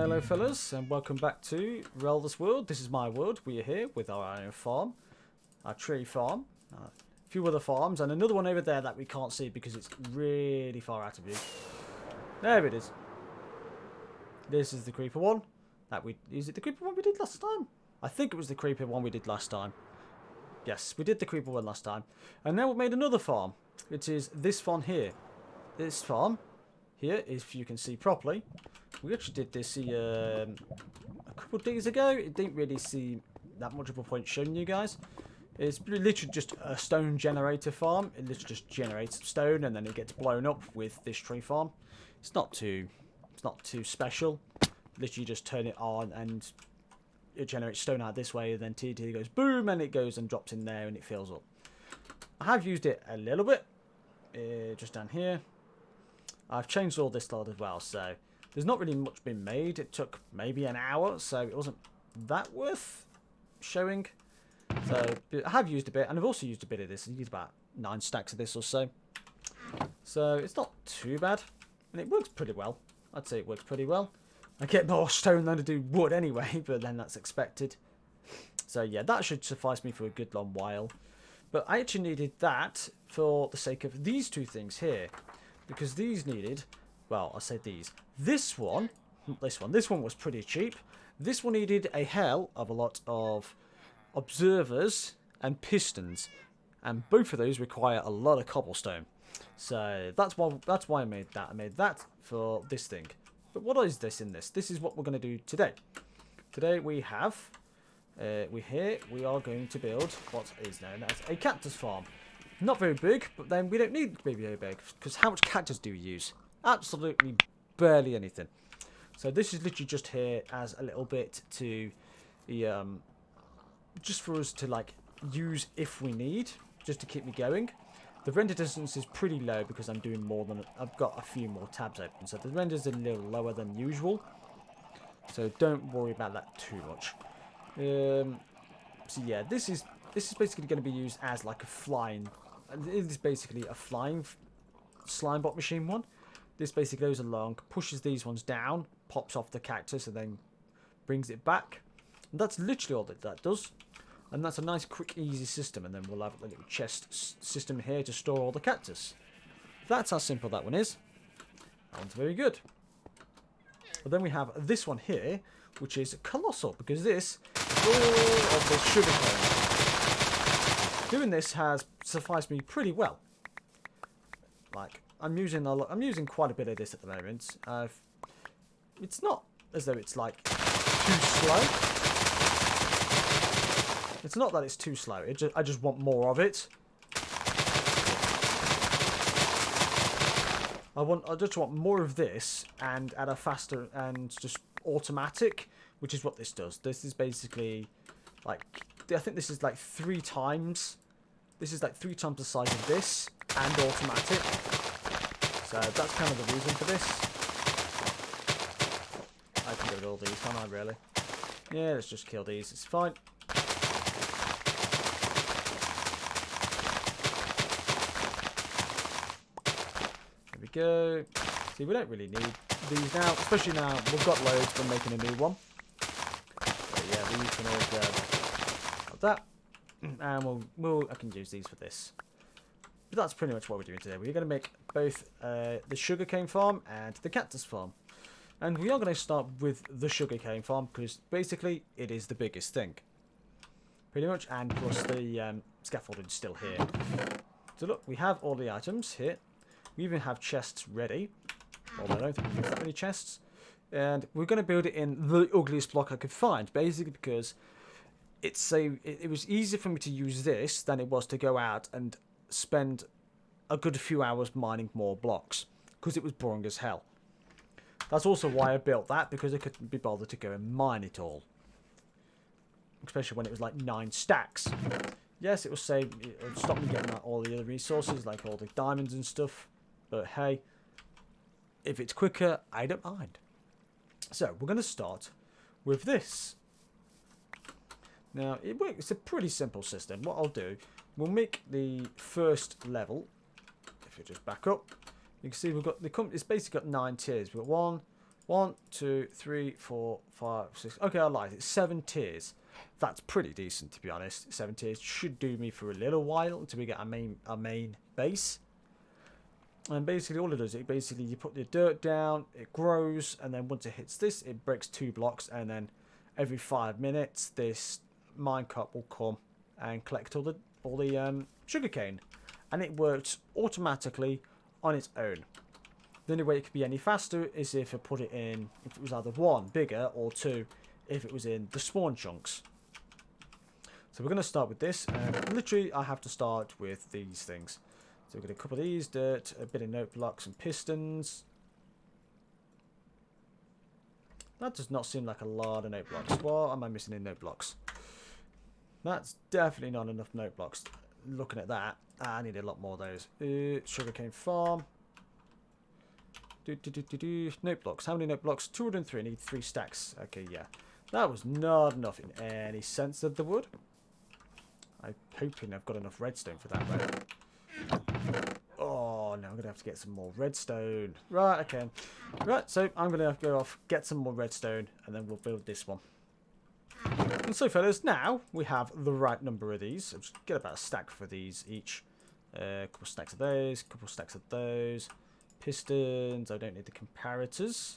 Hello fellas, and welcome back to Reldeth's world. This is my world. We are here with our own farm, our tree farm, a few other farms, and another one over there that we can't see because it's really far out of view. There it is. This is the creeper one. Is it the creeper one we did last time? I think it was the creeper one we did last time. Yes, we did the creeper one last time. And now we've made another farm, which is this farm here. This farm here, if you can see properly. We actually did this a couple of days ago. It didn't really see that much of a point showing you guys. It's literally just a stone generator farm. It literally just generates stone and then it gets blown up with this tree farm. It's not too special. Literally just turn it on and it generates stone out this way, and then TNT goes boom and it goes and drops in there and it fills up. I have used it a little bit, just down here. I've changed all this lot as well, so there's not really much been made. It took maybe an hour, so it wasn't that worth showing. So I have used a bit, and I've also used a bit of this. I used about 9 stacks of this or so. So it's not too bad, and it works pretty well. I'd say it works pretty well. I get more stone than I do wood anyway, but then that's expected. So yeah, that should suffice me for a good long while. But I actually needed that for the sake of these two things here. Because these needed, well, I say these. This one, not this one. This one was pretty cheap. This one needed a hell of a lot of observers and pistons. And both of those require a lot of cobblestone. So that's why I made that. I made that for this thing. But what is this in this? This is what we're going to do today. Today we have, we are going to build what is known as a cactus farm. Not very big, but then we don't need it to be very big, because how much cactus do we use? Absolutely barely anything. So this is literally just here as a little bit to the, just for us to like use if we need, just to keep me going. The render distance is pretty low because I'm doing more than, I've got a few more tabs open, so the render's a little lower than usual. So don't worry about that too much. So yeah, this is basically going to be used as like a flying. It is basically a flying slime bot machine one. This basically goes along, pushes these ones down, pops off the cactus, and then brings it back. And that's literally all that does. And that's a nice, quick, easy system. And then we'll have a little chest system here to store all the cactus. That's how simple that one is. That one's very good. But then we have this one here, which is colossal, because this is all of the sugarcane. Doing this has sufficed me pretty well. Like, I'm using quite a bit of this at the moment. It's not as though it's like too slow. It's not that it's too slow. I just want more of it. I just want more of this and at a faster and just automatic, which is what this does. This is basically like, I think this is like 3 times. This is like 3 times the size of this and automatic. So that's kind of the reason for this. I can get rid of all these, can't I, really? Yeah, let's just kill these. It's fine. There we go. See, we don't really need these now, especially now we've got loads. We're making a new one. But yeah, these can all go like that. And I can use these for this. But that's pretty much what we're doing today. We're going to make both the sugarcane farm and the cactus farm. And we are going to start with the sugarcane farm because basically it is the biggest thing. Pretty much, and plus the scaffolding is still here. So look, we have all the items here. We even have chests ready. Although I don't think we have that many chests. And we're going to build it in the ugliest block I could find. Basically because it was easier for me to use this than it was to go out and spend a good few hours mining more blocks. Because it was boring as hell. That's also why I built that, because I couldn't be bothered to go and mine it all. Especially when it was like 9 stacks. Yes, it would stop me getting all the other resources, like all the diamonds and stuff. But hey, if it's quicker, I don't mind. So, we're going to start with this. Now, it's a pretty simple system. What I'll do, we'll make the first level. If you just back up, you can see we've got it's basically got 9 tiers. We've got 1, 1, 2, 3, 4, 5, 6. Okay, I lied. It's 7 tiers. That's pretty decent, to be honest. 7 tiers should do me for a little while until we get our main base. And basically all it does, you put the dirt down, it grows, and then once it hits this, it breaks 2 blocks, and then every 5 minutes, this minecart will come and collect all the sugarcane, and it works automatically on its own. The only way it could be any faster is if I put it in, if it was either 1 bigger or 2, if it was in the spawn chunks. So we're going to start with this, and literally I have to start with these things. So we're going to couple of these, dirt, a bit of note blocks and pistons. That does not seem like a lot of note blocks. What am I missing in note blocks? That's definitely not enough note blocks. Looking at that, I need a lot more of those. Sugarcane farm. Note blocks. How many note blocks? 203. I need 3 stacks. Okay, yeah. That was not enough in any sense of the wood. I'm hoping I've got enough redstone for that, right? Oh, no, I'm going to have to get some more redstone. Right, okay. Right, so I'm going to have to go off, get some more redstone, and then we'll build this one. And so, fellas, now we have the right number of these. I'll just get about a stack for these each. A couple stacks of those, a couple stacks of those. Pistons, I don't need the comparators.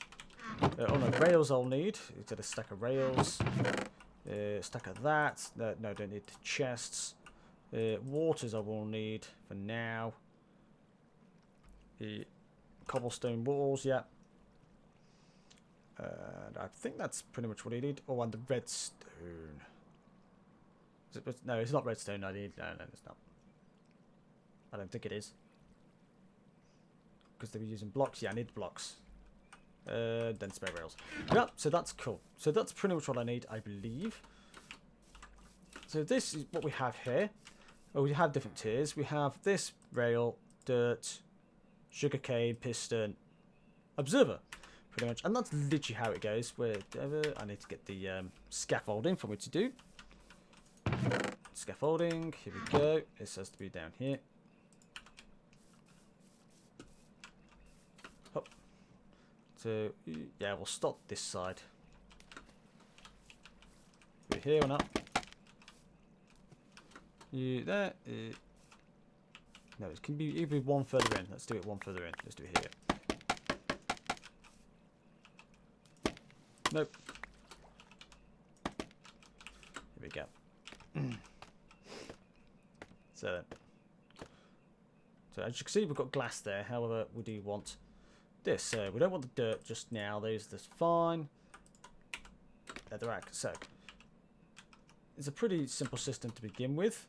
Oh no, rails I'll need. Get a stack of rails. Stack of that. No, don't need the chests. Waters I will need for now. The cobblestone walls, yeah. And I think that's pretty much what I need. Oh, and the redstone. No, it's not redstone I need. No, it's not. I don't think it is. Because they were using blocks. Yeah, I need blocks. Then spare rails. Yeah, so that's cool. So that's pretty much what I need, I believe. So this is what we have here. Oh, we have different tiers. We have this rail, dirt, sugarcane, piston, observer, pretty much. And that's literally how it goes. Wherever I need to get the scaffolding for me to do. Scaffolding. Here we go. This has to be down here. So, yeah, we'll start this side. We're here or not? You there? No, it can be either one further in. Let's do it one further in. Let's do it here. Nope. Here we go. So as you can see, we've got glass there. However, we do want this. So we don't want the dirt just now. That's fine. Leather rack. So it's a pretty simple system to begin with.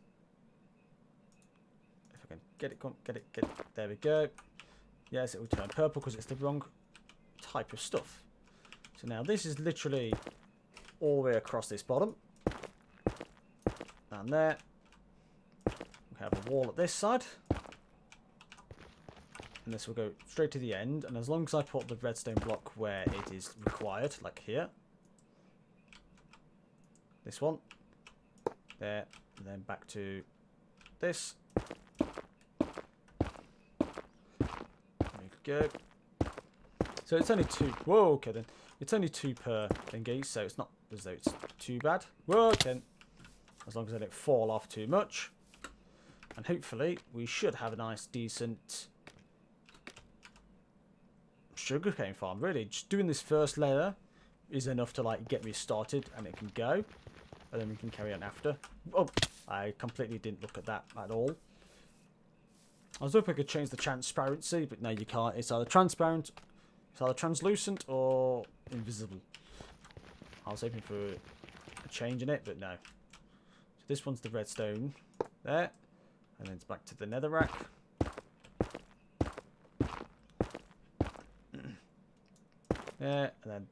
If I can get it. There we go. Yes, it will turn purple because it's the wrong type of stuff. So now this is literally all the way across this bottom. And there. We have a wall at this side. And this will go straight to the end. And as long as I put the redstone block where it is required, like here. This one. There. And then back to this. There we go. So it's only 2. Whoa, okay then. It's only 2 per thingy, so it's not as though it's too bad. Whoa, okay. As long as I don't fall off too much. And hopefully we should have a nice, decent sugarcane farm. Really, just doing this first layer is enough to like get me started, and it can go, and then we can carry on after. Oh, I completely didn't look at that at all. I was hoping I could change the transparency, but no, you can't. It's either transparent, it's either translucent or invisible. I was hoping for a change in it, but no. So this one's the redstone there, and then it's back to the netherrack. There, and then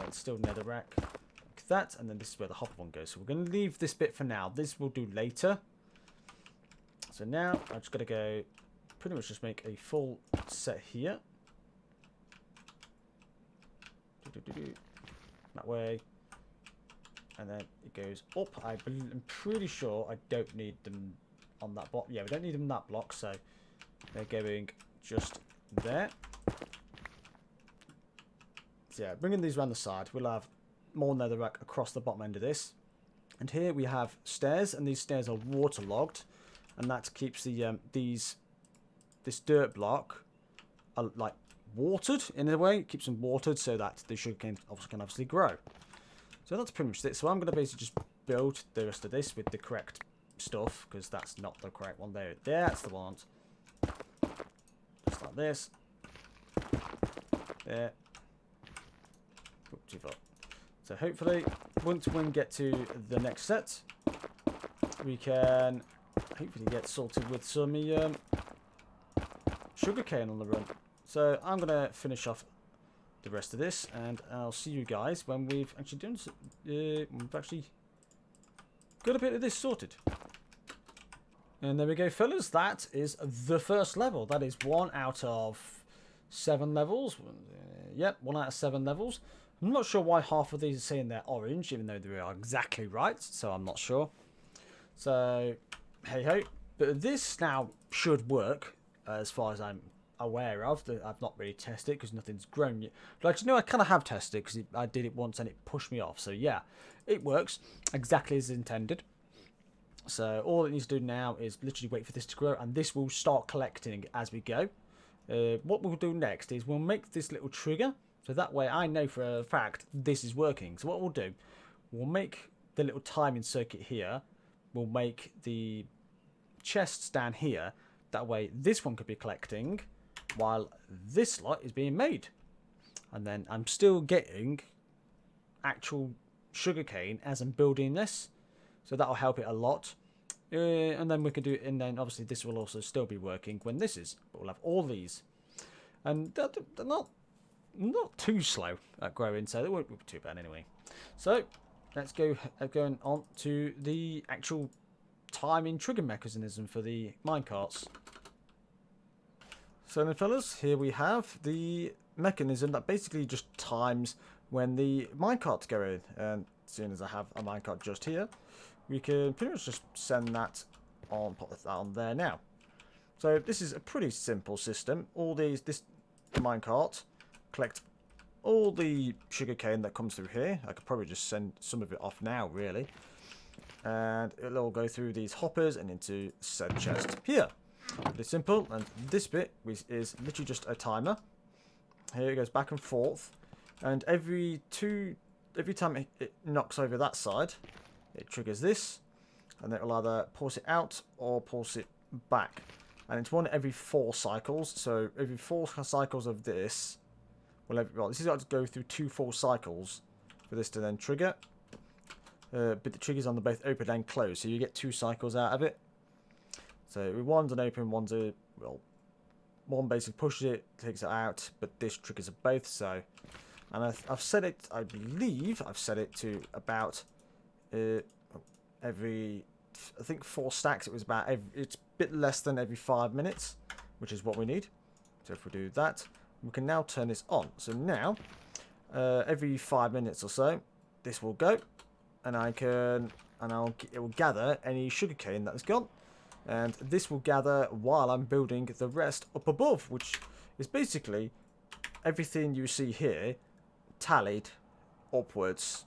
it's still netherrack like that, and then this is where the hopper one goes. So we're going to leave this bit for now. This we'll do later. So now I've just got to go, pretty much just make a full set here. That way, and then it goes up. I'm pretty sure I don't need them on that block. Yeah, we don't need them on that block, so they're going just there. yeah, bringing these around the side, we'll have more netherrack across the bottom end of this. And here we have stairs, and these stairs are waterlogged, and that keeps the this dirt block like watered in a way. It keeps them watered so that the sugarcane can obviously grow. So that's pretty much it. So I'm going to basically just build the rest of this with the correct stuff, because that's not the correct one there. That's the one. Just like this. There. Oop, too far. So hopefully, once we get to the next set, we can hopefully get sorted with some sugarcane on the run. So I'm going to finish off the rest of this, and I'll see you guys when we've actually done. We've actually got a bit of this sorted. And there we go, fellas. That is the first level. That is 1 out of 7 levels. Yep, 1 out of 7 levels. I'm not sure why half of these are saying they're orange, even though they are exactly right. So I'm not sure. So, hey ho. But this now should work, as far as I'm aware of. I've not really tested it because nothing's grown yet. But actually, no, I kind of have tested because I did it once and it pushed me off. So yeah, it works exactly as intended. So all it needs to do now is literally wait for this to grow, and this will start collecting as we go. What we'll do next is we'll make this little trigger, so that way I know for a fact this is working. So what we'll do, we'll make the little timing circuit here. We'll make the chests down here. That way this one could be collecting while this lot is being made. And then I'm still getting actual sugarcane as I'm building this. So that'll help it a lot. And then we can do it, and then obviously this will also still be working when this is. But we'll have all these. And they're not too slow at growing, so they won't be too bad anyway. So let's go going on to the actual timing trigger mechanism for the minecarts. So then, fellas, here we have the mechanism that basically just times when the minecarts go in. And as soon as I have a minecart just here, we can pretty much just send that on, put that on there now. So this is a pretty simple system. This minecart collect all the sugarcane that comes through here. I could probably just send some of it off now, really. And it'll all go through these hoppers and into said chest here. Really simple. And this bit is literally just a timer. Here it goes back and forth. And every time it knocks over that side, it triggers this, and it will either pulse it out or pulse it back. And it's one every 4 cycles. So every 4 cycles of this, well, this is got to go through 2 full cycles for this to then trigger. But the triggers on the both open and closed, so you get 2 cycles out of it. So one's an open, one's a, well, one basically pushes it, takes it out, but this triggers it both. So, and I've set it, I believe I've set it to about every, I think 4 stacks. It was about it's a bit less than every 5 minutes, which is what we need. So if we do that, we can now turn this on. So now every 5 minutes or so, this will go, and it will gather any sugarcane that has gone, and this will gather while I'm building the rest up above, which is basically everything you see here tallied upwards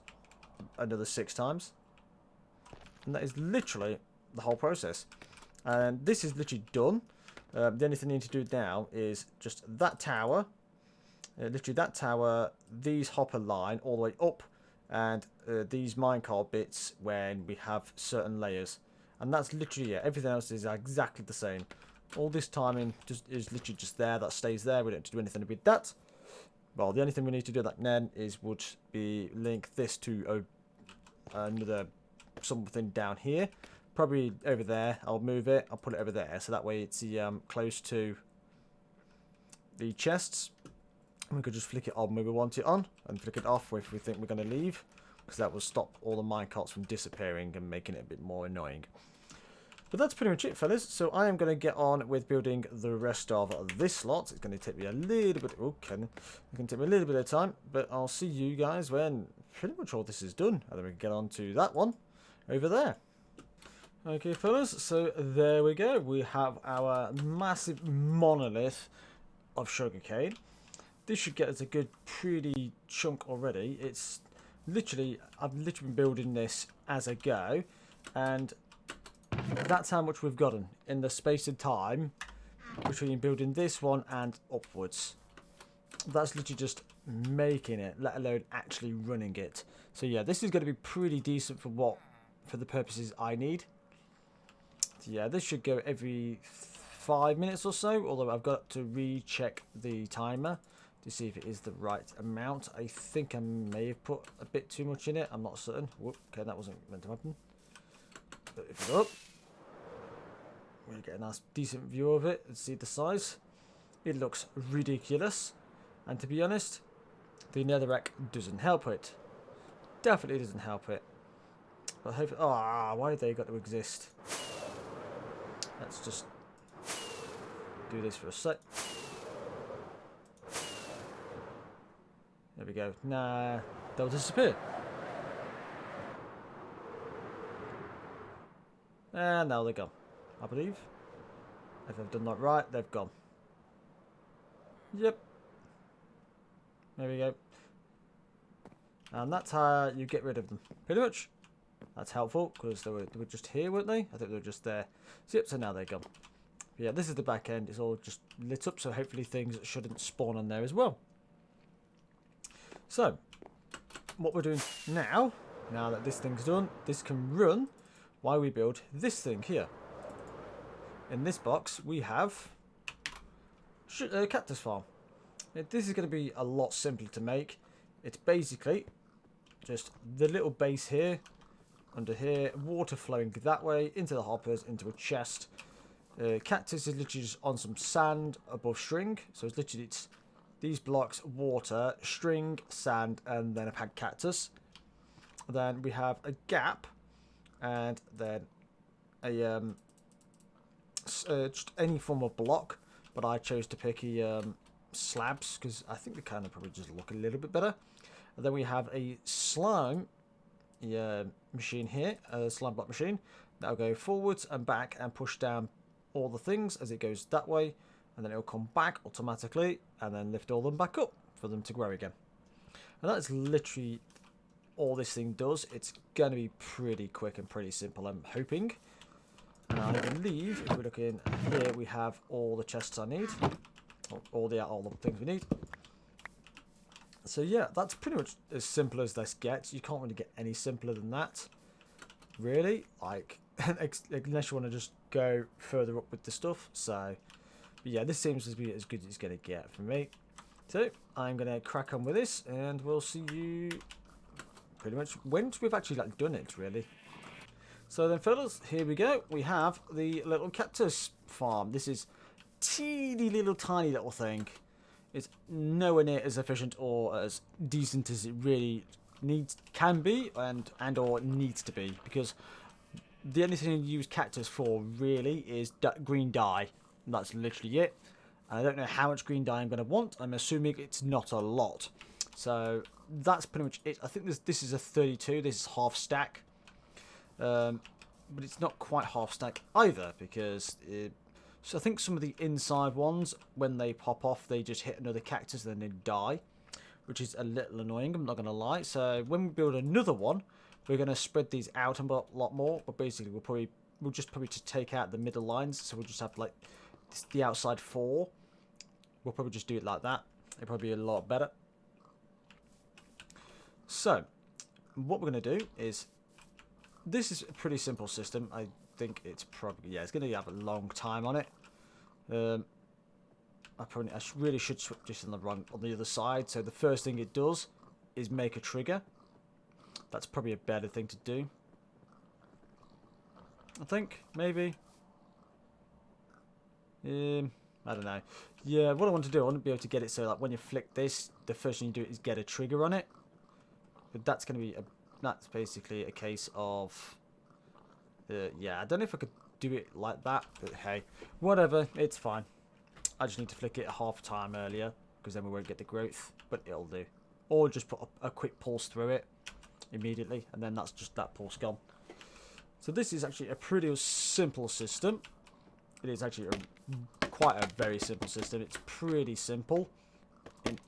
another 6 times. And that is literally the whole process. And this is literally done. The only thing I need to do now is just that tower. Literally that tower, these hopper line all the way up. And these minecart bits when we have certain layers. And that's literally it. Everything else is exactly the same. All this timing is literally just there. That stays there. We don't have to do anything with that. Well, the only thing we need to do that then would be link this to another something down here, probably over there. I'll move it, I'll put it over there, so that way it's close to the chests. And we could just flick it on when we want it on, and flick it off if we think we're going to leave, because that will stop all the minecarts from disappearing and making it a bit more annoying. But that's pretty much it, fellas. So I am going to get on with building the rest of this lot. It's going to take me a little bit. It can take me a little bit of time, but I'll see you guys when pretty much all this is done, and then we can get on to that one over there. Okay, fellas. So there we go. We have our massive monolith of sugarcane. this should get us a good, pretty chunk already. It's literally, I've literally been building this as I go, and that's how much we've gotten in the space of time between building this one and upwards. That's literally just making it, let alone actually running it. So yeah, this is going to be pretty decent for the purposes I need. So yeah, this should go every 5 minutes or so, although I've got to recheck the timer to see if it is the right amount. I think I may have put a bit too much in it. I'm not certain. Whoop, okay, that wasn't meant to happen. But if you look, we get a nice decent view of it and see the size. It looks ridiculous. And to be honest, the netherrack doesn't help it. Definitely doesn't help it. But hopefully, why have they got to exist? Let's just do this for a sec. There we go. Nah, they'll disappear. And now they're gone, I believe. If I've done that right, they've gone. Yep. There we go. And that's how you get rid of them. Pretty much. That's helpful, because they were just here, weren't they? I think they were just there. So, yep, so now they're gone. But yeah, this is the back end. It's all just lit up, so hopefully things shouldn't spawn on there as well. So, what we're doing now that this thing's done, this can run while we build this thing here. In this box, we have Cactus Farm. This is going to be a lot simpler to make. It's basically just the little base here, under here, water flowing that way, into the hoppers, into a chest. Cactus is literally just on some sand above string. So it's literally these blocks, water, string, sand, and then I've had cactus. Then we have a gap, and then a just any form of block, but I chose to pick a slabs because I think they kind of probably just look a little bit better. And then we have a slime machine here, a slime block machine that'll go forwards and back and push down all the things as it goes that way, and then it'll come back automatically and then lift all them back up for them to grow again. And that's literally all this thing does. It's going to be pretty quick and pretty simple, I'm hoping. And I believe if we look in here, we have all the chests I need, all the things we need. So yeah, that's pretty much as simple as this gets. You can't really get any simpler than that, really. Like, unless you want to just go further up with the stuff. So, but yeah, this seems to be as good as it's going to get for me. So I'm going to crack on with this, and we'll see you pretty much once we've actually done it, really. So then, fellas, here we go. We have the little cactus farm. This is teeny little tiny little thing. It's nowhere near as efficient or as decent as it really can be and or needs to be, because the only thing you use cactus for really is green dye. And that's literally it. And I don't know how much green dye I'm going to want. I'm assuming it's not a lot. So that's pretty much it. I think this is a 32. This is half stack. But it's not quite half stack either, because so I think some of the inside ones, when they pop off, they just hit another cactus and then they die, which is a little annoying, I'm not going to lie. So when we build another one, we're going to spread these out a lot more. But basically, we'll just probably take out the middle lines. So we'll just have like the outside 4. We'll probably just do it like that. It'll probably be a lot better. So what we're going to do is, this is a pretty simple system. I think it's probably, yeah, it's going to have a long time on it. I really should switch this on the other side. So the first thing it does is make a trigger. That's probably a better thing to do, I think, maybe. I don't know. Yeah, what I want to do, I want to be able to get it so that when you flick this, the first thing you do is get a trigger on it. But that's going to be that's basically a case of yeah, I don't know if I could do it like that, but hey, whatever, it's fine. I just need to flick it a half time earlier, because then we won't get the growth, but it'll do. Or just put a quick pulse through it immediately, and then that's just that pulse gone. So this is actually a pretty simple system. It is actually quite a very simple system. It's pretty simple in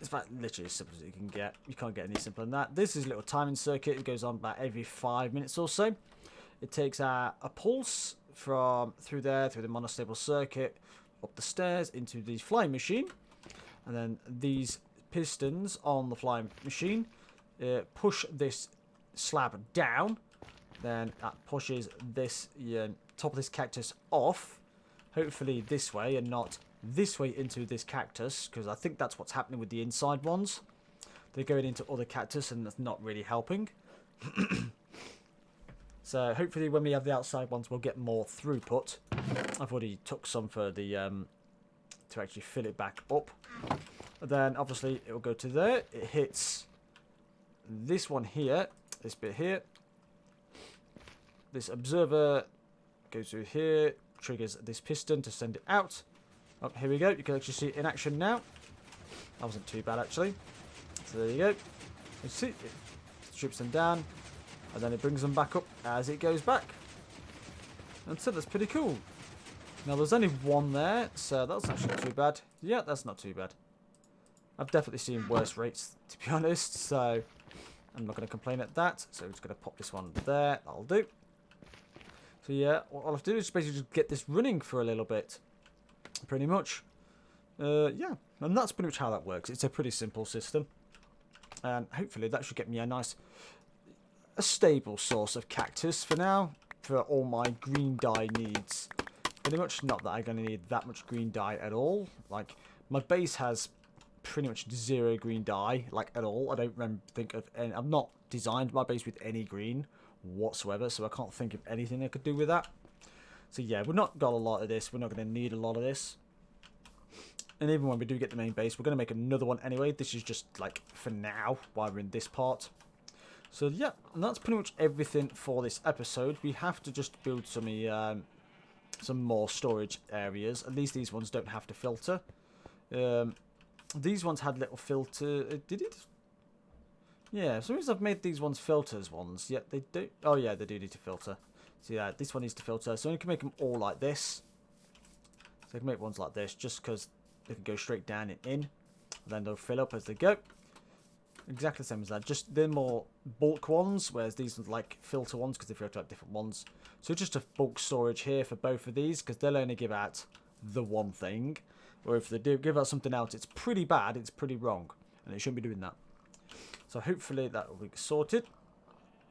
It's about literally as simple as you can get. You can't get any simpler than that. This is a little timing circuit. It goes on about every 5 minutes or so. It takes a pulse from through the monostable circuit up the stairs into the flying machine, and then these pistons on the flying machine push this slab down. Then that pushes this top of this cactus off, hopefully this way and not this way into this cactus, because I think that's what's happening with the inside ones. They're going into other cactus and that's not really helping. So hopefully when we have the outside ones we'll get more throughput. I've already took some for the to actually fill it back up. And then obviously it will go to there. It hits this one here, this bit here. This observer goes through here, triggers this piston to send it out. Oh, here we go. You can actually see it in action now. That wasn't too bad, actually. So there you go. You see, it strips them down, and then it brings them back up as it goes back. And so that's pretty cool. Now, there's only one there, so that's actually not too bad. Yeah, that's not too bad. I've definitely seen worse rates, to be honest, so I'm not going to complain at that. So I'm just going to pop this one there. That'll do. So yeah, what I'll have to do is basically just get this running for a little bit. Pretty much. Yeah, and that's pretty much how that works. It's a pretty simple system. And hopefully that should get me a stable source of cactus for now. For all my green dye needs. Pretty much, not that I'm going to need that much green dye at all. Like, my base has pretty much 0 green dye, like, at all. I don't think of any. I've not designed my base with any green whatsoever, so I can't think of anything I could do with that. So yeah, we've not got a lot of this. We're not going to need a lot of this. And even when we do get the main base, we're going to make another one anyway. This is just like for now while we're in this part. So yeah, and that's pretty much everything for this episode. We have to just build some more storage areas. At least these ones don't have to filter. These ones had little filter. Did it? Yeah, for some reason I've made these ones filters ones. Yeah, they do. Oh yeah, they do need to filter. So yeah, this one needs to filter. So we can make them all like this. So I can make ones like this just because they can go straight down and in. And then they'll fill up as they go. Exactly the same as that. Just they're more bulk ones, whereas these are like filter ones because they filter out different ones. So just a bulk storage here for both of these because they'll only give out the one thing. Or if they do give out something else, it's pretty bad, it's pretty wrong. And they shouldn't be doing that. So hopefully that will be sorted.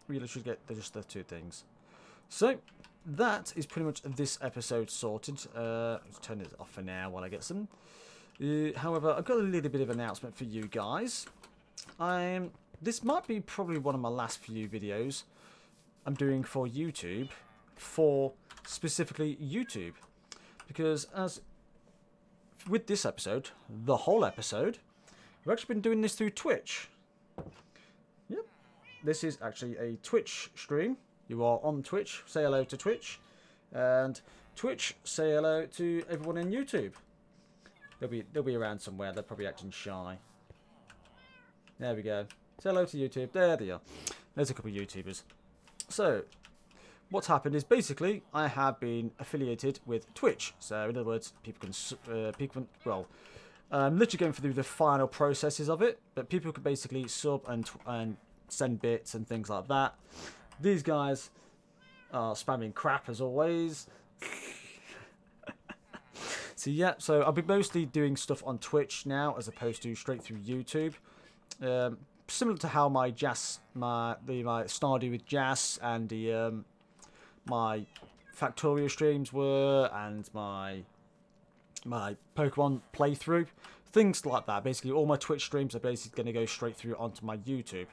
We should get just the 2 things. So that is pretty much this episode sorted. Let's turn it off for now while I get some. However, I've got a little bit of an announcement for you guys. This might be probably one of my last few videos I'm doing for YouTube, for specifically YouTube, because as with this episode, the whole episode, we've actually been doing this through Twitch. Yep, this is actually a Twitch stream. You are on Twitch. Say hello to Twitch, and Twitch, say hello to everyone in YouTube. They'll be around somewhere. They're probably acting shy. There we go. Say hello to YouTube. There they are. There's a couple of YouTubers. So, what's happened is basically I have been affiliated with Twitch. So, in other words, people can well, I'm literally going through the final processes of it, but people can basically sub and send bits and things like that. These guys are spamming crap as always. So yeah, so I'll be mostly doing stuff on Twitch now as opposed to straight through YouTube. Similar to how my Stardew with Jas and the my Factorio streams were, and my Pokemon playthrough, things like that. Basically, all my Twitch streams are basically going to go straight through onto my YouTube.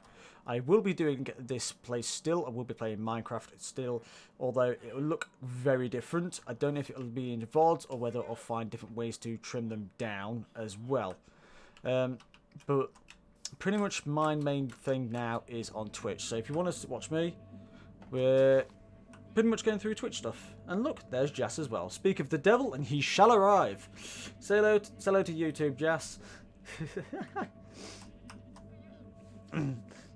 I will be doing this place still. I will be playing Minecraft still, although it will look very different. I don't know if it will be in VODs or whether I'll find different ways to trim them down as well. But pretty much my main thing now is on Twitch. So if you want to watch me, we're pretty much going through Twitch stuff. And look, there's Jas as well. Speak of the devil and he shall arrive. Say hello to YouTube, Jas.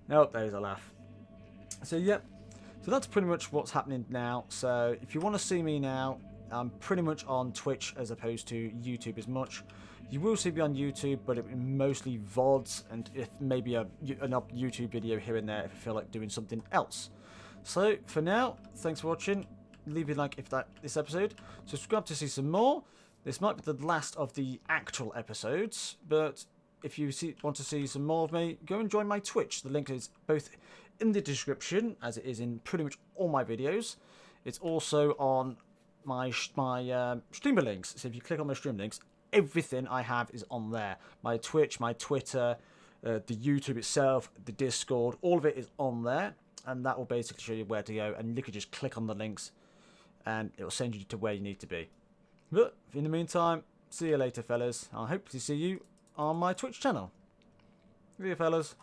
Nope, there's a laugh. So, yep. So that's pretty much what's happening now. So if you want to see me now, I'm pretty much on Twitch as opposed to YouTube as much. You will see me on YouTube, but it mostly VODs and if maybe an YouTube video here and there if I feel like doing something else. So for now, thanks for watching. Leave a like if this episode. Subscribe to see some more. This might be the last of the actual episodes, but if you want to see some more of me, go and join my Twitch. The link is both in the description, as it is in pretty much all my videos. It's also on my streamer links. So if you click on my stream links, everything I have is on there. My Twitch, my Twitter, the YouTube itself, the Discord, all of it is on there. And that will basically show you where to go. And you can just click on the links and it will send you to where you need to be. But in the meantime, see you later, fellas. I'll hopefully see you on my Twitch channel. See you, fellas.